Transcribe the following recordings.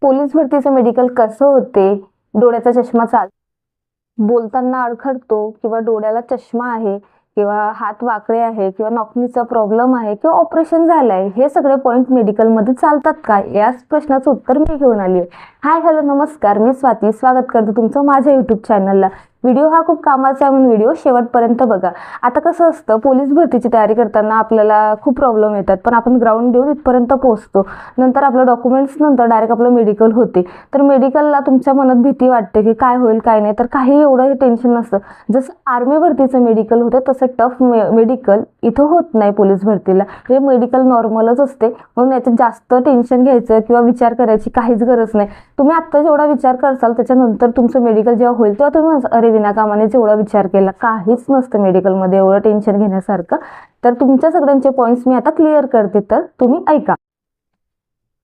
Police भरतीचं medical कसं होते? डोळ्याचा चष्मा बोलताना अडखळतो किंवा डोळ्याला चष्मा आहे किंवा हात वाकडे आहे किंवा नॉकनीचा प्रॉब्लेम आहे किंवा ऑपरेशन झालंय, हे सगळे पॉइंट मेडिकलमध्ये चालतात का? याच प्रश्नाचं उत्तर मी घेऊन आली आहे. हाय हॅलो नमस्कार, मी स्वाती स्वागत करते तुमचं माझ्या यूट्यूब चॅनलला. व्हिडिओ हा खूप कामाचा आहे म्हणून व्हिडिओ शेवटपर्यंत बघा. आता कसं असतं, पोलीस भरतीची तयारी करताना आपल्याला खूप प्रॉब्लेम येतात, पण आपण ग्राउंड देऊन इथपर्यंत पोहोचतो. नंतर आपलं डॉक्युमेंट्स नंतर डायरेक्ट आपलं मेडिकल होते. तर मेडिकलला तुमच्या मनात भीती वाटते की काय होईल काय नाही, तर काही एवढं टेन्शन नसतं. जसं आर्मी भरतीचं मेडिकल होतं तसं टफ मेडिकल इथं होत नाही पोलीस भरतीला. हे मेडिकल नॉर्मलच असते, म्हणून याच्यात जास्त टेन्शन घ्यायचं किंवा विचार करायची काहीच गरज नाही. तुम्ही आत्ता जेवढा विचार करसाल त्याच्यानंतर तुमचं मेडिकल जेव्हा होईल तेव्हा तुम्ही अरे विनाकामाने एवढा विचार केला. काहीच नसतं मेडिकलमध्ये एवढं टेन्शन घेण्यासारखं. तर तुमच्या सगळ्यांचे पॉईंट्स मी आता क्लिअर करते, तर तुम्ही ऐका.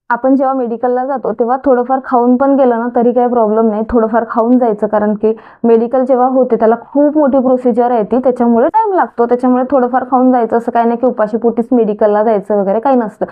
आपण जेव्हा मेडिकलला जातो तेव्हा थोडंफार खाऊन पण गेलं ना तरी काही प्रॉब्लेम नाही, थोडंफार खाऊन जायचं. कारण की मेडिकल जेव्हा होते त्याला खूप मोठी प्रोसिजर आहे ती, त्याच्यामुळे टाइम लागतो. त्याच्यामुळे थोडंफार खाऊन जायचं, असं काही नाही की उपाशीपोटीच मेडिकलला जायचं वगैरे काही नसतं.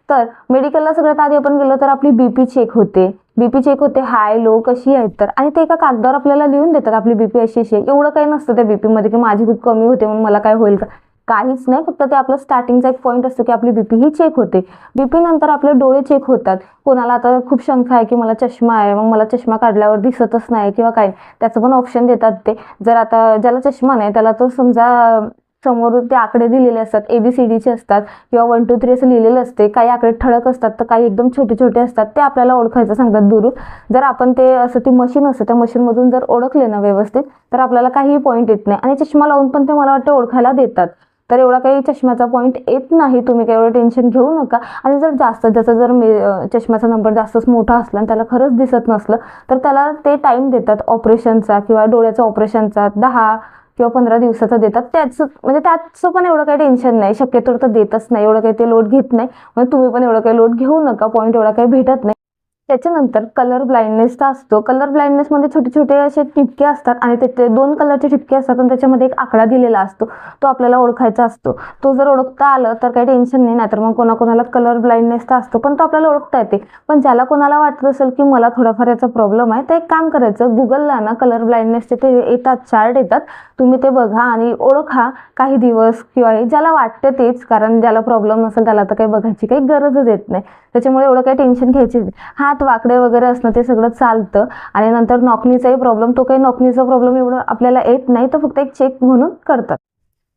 तर मेडिकलला सगळ्यात आधी आपण गेलो तर आपली बीपी चेक होते. बीपी चेक होते, हाय लो कशी आहेत तर, आणि ते एका कागदावर आपल्याला लिहून देतात आपली बीपी अशी आहे. एवढं काही नसतं त्या बीपी मध्ये की माझी खूप कमी होते म्हणून मला काय होईल का, काहीच नाही. फक्त ते आपलं स्टार्टिंगचा एक पॉईंट असतो की आपली बीपी ही चेक होते. बीपी नंतर आपले डोळे चेक होतात. कोणाला आता खूप शंका आहे की मला चष्मा आहे, मग मला चष्मा काढल्यावर दिसतच नाही किंवा काय, त्याचं पण ऑप्शन देतात ते. जर आता ज्याला चष्मा नाही त्याला तर समजा समोर ते आकडे दिलेले असतात, ABCDचे असतात किंवा 1 2 3 असं लिहिलेलं असते. काही आकडे ठळक असतात तर काही एकदम छोटे छोटे असतात, ते आपल्याला ओळखायचं सांगतात दुरून. जर आपण ते असं ती मशीन असते त्या मशीनमधून जर ओळखले ना व्यवस्थित तर आपल्याला काही पॉईंट येत नाही. आणि चष्मा लावून पण ते मला वाटतं ओळखायला देतात. तर एवढा काही चष्म्याचा पॉईंट येत नाही, तुम्ही काही एवढं टेन्शन घेऊ नका. आणि जर जास्त जसं जर चष्म्याचा नंबर जास्तच मोठा असला आणि त्याला खरंच दिसत नसलं तर त्याला ते टाईम देतात ऑपरेशनचा किंवा डोळ्याचा ऑपरेशनचा 10 किंवा 15 दिवसाचा देतात. म्हणजे त्याचं पण एवढं काही टेन्शन नाही, शक्यतो तर देतच नाही, एवढं काही ते लोड घेत नाही. म्हणजे तुम्ही पण एवढं काही लोड घेऊ नका, पॉईंट एवढा काही भेटत नाही. त्याच्यानंतर कलर ब्लाइंडनेसचा असतो. कलर ब्लाइंडनेसमध्ये छोटे छोटे असे ठिपके असतात आणि ते 2 कलरचे ठिपके असतात आणि त्याच्यामध्ये एक आकडा दिलेला असतो, तो आपल्याला ओळखायचा असतो. तो जर ओळखता आलं तर काही टेन्शन नाही, नाहीतर मग कोणाकोणाला कलर ब्लाइंडनेसचा असतो पण तो आपल्याला ओळखता येते. पण ज्याला कोणाला वाटत असेल की मला थोडाफार याचा प्रॉब्लेम आहे, तर एक काम करायचं, गुगलला ना कलर ब्लाइंडनेसचे ते येतात, चार्ट येतात, तुम्ही ते बघा आणि ओळखा काही दिवस किंवा ज्याला वाटतं तेच. कारण ज्याला प्रॉब्लेम नसेल त्याला तर काही बघायची काही गरजच येत नाही. त्याच्यामुळे एवढं काही टेन्शन घ्यायची. हात वाकडे वगैरे असणं ते सगळं चालतं. आणि नंतर नॉकनीचाही प्रॉब्लेम, तो काही नॉकनीचा प्रॉब्लेम एवढं आपल्याला येत नाही, तो फक्त एक चेक म्हणून करतात.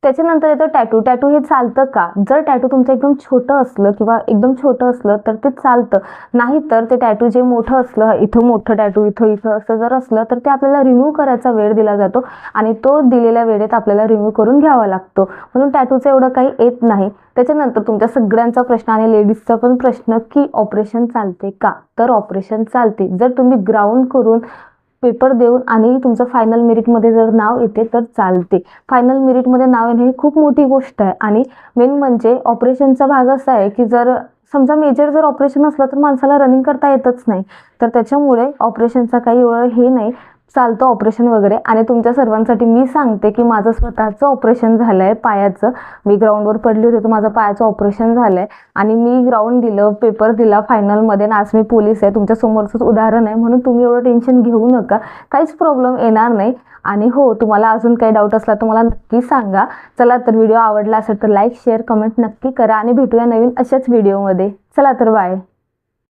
त्याच्यानंतर येतं टॅटू. टॅटू हे चालतं का? जर टॅटू तुमचं एकदम छोटं असलं किंवा एकदम छोटं असलं तर ते चालतं. नाही तर ते टॅटू जे मोठं असलं, इथं मोठं टॅटू इथं इथं असं जर असलं तर ते आपल्याला रिमूव्ह करायचा वेळ दिला जातो आणि तो दिलेल्या वेळेत आपल्याला रिमूव्ह करून घ्यावा लागतो. म्हणून टॅटूचं एवढं काही येत नाही. त्याच्यानंतर तुमच्या सगळ्यांचा प्रश्न आणि लेडीजचा पण प्रश्न की ऑपरेशन चालते का? तर ऑपरेशन चालते. जर तुम्ही ग्राउंड करून पेपर देऊन आणि तुमचं फायनल मेरिटमध्ये जर नाव येते तर चालते. फायनल मेरिटमध्ये नाव येणे ही खूप मोठी गोष्ट आहे. आणि मेन म्हणजे ऑपरेशनचा भाग असा आहे की जर समजा मेजर जर ऑपरेशन असलं तर माणसाला रनिंग करता येतच नाही, तर त्याच्यामुळे ऑपरेशनचा काही एवढं हे नाही, चालतं ऑपरेशन वगैरे. आणि तुमच्या सर्वांसाठी मी सांगते की माझं स्वतःचं ऑपरेशन झालं आहे पायाचं. मी ग्राउंडवर पडली होते तर माझं पायाचं ऑपरेशन झालं आहे आणि मी ग्राउंड दिलं, पेपर दिला फायनलमध्ये, आणि आज मी पोलीस आहे. तुमच्या समोरचंच उदाहरण आहे, म्हणून तुम्ही एवढं टेन्शन घेऊ नका, काहीच प्रॉब्लेम येणार नाही. आणि हो, तुम्हाला अजून काही डाऊट असला तर मला नक्की सांगा. चला तर व्हिडिओ आवडला असेल तर लाईक शेअर कमेंट नक्की करा आणि भेटूया नवीन अशाच व्हिडिओमध्ये. चला तर बाय.